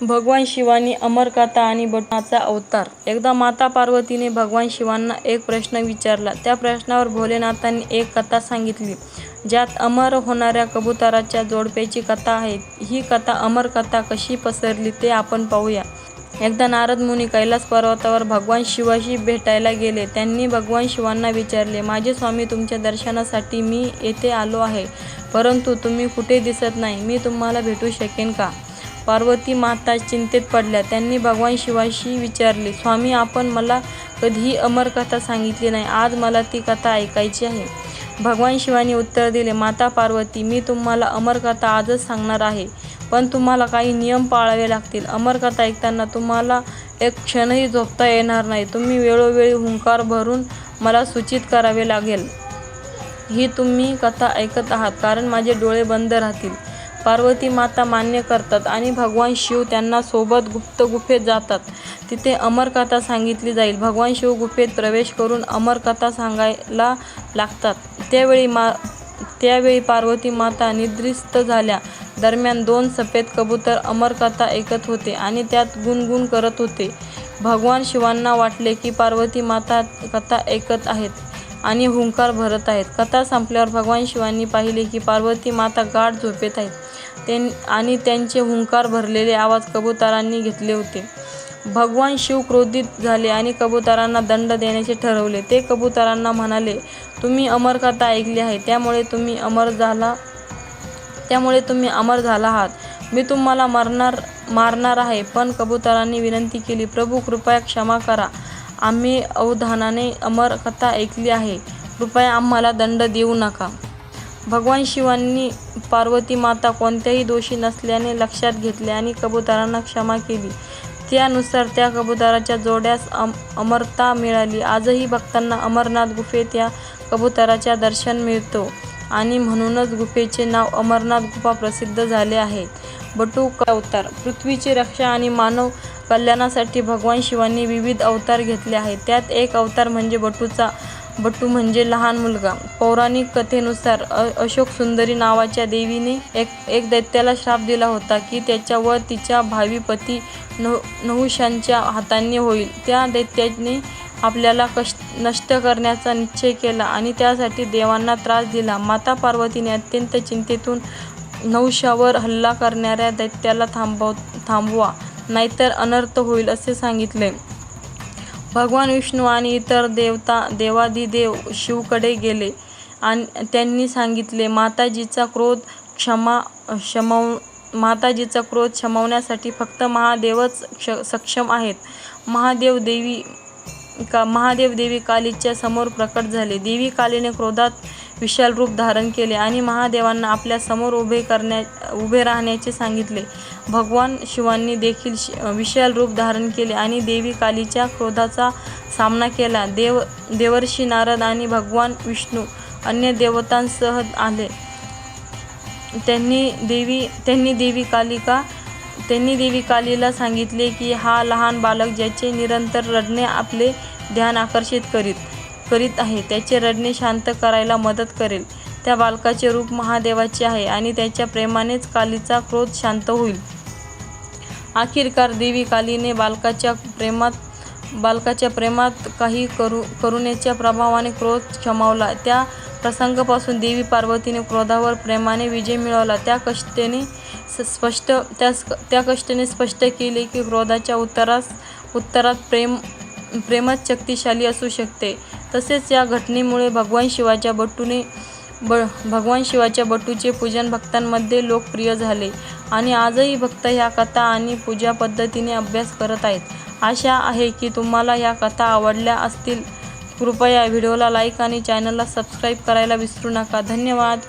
भगवान शिवानी अमरकथा आणि बटूचा अवतार. एकदा माता पार्वतीने भगवान शिवांना एक प्रश्न विचारला. त्या प्रश्नावर भोलेनाथांनी एक कथा सांगितली, ज्यात अमर होणाऱ्या कबुतराच्या जोडप्याची कथा आहे. ही कथा अमरकथा कशी पसरली ते आपण पाहूया. एकदा नारद मुनी कैलास पर्वतावर भगवान शिवाशी भेटायला गेले. त्यांनी भगवान शिवांना विचारले, माझे स्वामी, तुमच्या दर्शनासाठी मी येथे आलो आहे, परंतु तुम्ही कुठे दिसत नाही. मी तुम्हाला भेटू शकेन का? पार्वती माता चिंतेत पडल्या. त्यांनी भगवान शिवाशी विचारले, स्वामी, आपण मला कधीही अमरकथा सांगितली नाही. आज मला ती कथा ऐकायची आहे. भगवान शिवांनी उत्तर दिले, माता पार्वती, मी तुम्हाला अमरकथा आजच सांगणार आहे, पण तुम्हाला काही नियम पाळावे लागतील. अमरकथा ऐकताना तुम्हाला एक क्षणही झोपता येणार नाही. तुम्ही वेळोवेळी हुंकार भरून मला सूचित करावे लागेल ही तुम्ही कथा ऐकत आहात, कारण माझे डोळे बंद राहतील. पार्वती माता मान्य करतात आणि भगवान शिव त्यांना सोबत गुप्त गुफेत जातात. तिथे अमरकथा सांगितली जाईल. भगवान शिव गुफेत प्रवेश करून अमरकथा सांगायला लागतात. त्यावेळी पार्वती माता निद्रिस्त झाल्या. दरम्यान 2 सफेद कबूतर अमरकथा ऐकत होते आणि त्यात गुणगुण करत होते. भगवान शिवांना वाटले की पार्वती माता कथा ऐकत आहेत आणि हुंकार भरत आहेत. कथा संपल्यावर भगवान शिवांनी पाहिले की पार्वती माता गाढ झोपेत आहेत आणि त्यांचे हुंकार भरलेले आवाज कबुतरांनी घेतले होते. भगवान शिव क्रोधित झाले आणि कबुतरांना दंड देण्याचे ठरवले. ते कबुतरांना म्हणाले, तुम्ही अमरकथा ऐकली आहे, त्यामुळे तुम्ही अमर झाला आहात. मी तुम्हाला मारणार आहे. पण कबुतरांनी विनंती केली, प्रभू, कृपया क्षमा करा. आम्ही अवधानाने अमरकथा ऐकली आहे. कृपया आम्हाला दंड देऊ नका. भगवान शिवांनी पार्वती माता कोणत्याही दोषी नसल्याने लक्षात घेतले आणि कबुतरांना क्षमा केली. त्यानुसार त्या कबुतराच्या जोड्यास अमरता मिळाली. आजही भक्तांना अमरनाथ गुफेत या कबुतराच्या दर्शन मिळतो आणि म्हणूनच गुफेचे नाव अमरनाथ गुफा प्रसिद्ध झाले आहे. बटू अवतार. पृथ्वीची रक्षा आणि मानव कल्याणासाठी भगवान शिवांनी विविध अवतार घेतले आहेत. त्यात एक अवतार म्हणजे बटू म्हणजे लहान मुलगा. पौराणिक कथेनुसार अशोक सुंदरी नावाच्या देवीने एक दैत्याला श्राप दिला होता की त्याच्या व तिच्या भावी पती नहुषांच्या हातांनी होईल. त्या दैत्याने आपल्याला नष्ट करण्याचा निश्चय केला आणि त्यासाठी देवांना त्रास दिला. माता पार्वतीने अत्यंत चिंतेतून नहुषावर हल्ला करणाऱ्या दैत्याला थांबवा, नाहीतर अनर्थ होईल असे सांगितले. भगवान विष्णू आणि इतर देवाधिदेव शिवकडे गेले आणि त्यांनी सांगितले, माताजीचा क्रोध शमवण्यासाठी फक्त महादेवच सक्षम आहेत. महादेव देवी कालीच्या समोर प्रकट झाले. देवी कालीने क्रोधात विशाल रूप धारण केले आणि महादेवांना आपल्या समोर उभे राहण्याचे सांगितले. भगवान शिवांनी देखील विशाल रूप धारण केले आणि देवी कालीच्या क्रोधाचा सामना केला. देवर्षी नारद आणि भगवान विष्णू अन्य देवतांसह आले. त्यांनी देवी कालीला सांगितले की हा लहान बालक ज्याचे निरंतर रडणे आपले ध्यान आकर्षित करीत आहे, त्याचे रडणे शांत करायला मदत करेल. त्या बालकाचे रूप महादेवाचे आहे आणि त्याच्या प्रेमानेच कालीचा क्रोध शांत होईल. अखेरकार देवी कालीने बालकाच्या प्रेमात काही करुणेच्या प्रभावाने क्रोध शमवला. त्या प्रसंगापासून देवी पार्वतीने क्रोधावर प्रेमाने विजय मिळवला. त्या कष्टाने स्पष्ट केले की क्रोधाच्या उत्तरात प्रेमच शक्तिशाली असू शकते. तसेच या घटनेमुळे भगवान शिवाच्या बटूचे पूजन भक्तांमध्ये लोकप्रिय झाले आणि आजही भक्त ह्या कथा आणि पूजा पद्धतीने अभ्यास करत आहेत. आशा आहे की तुम्हाला ह्या कथा आवडल्या असतील. कृपया व्हिडिओला लाईक आणि चॅनलला सबस्क्राईब करायला विसरू नका. धन्यवाद.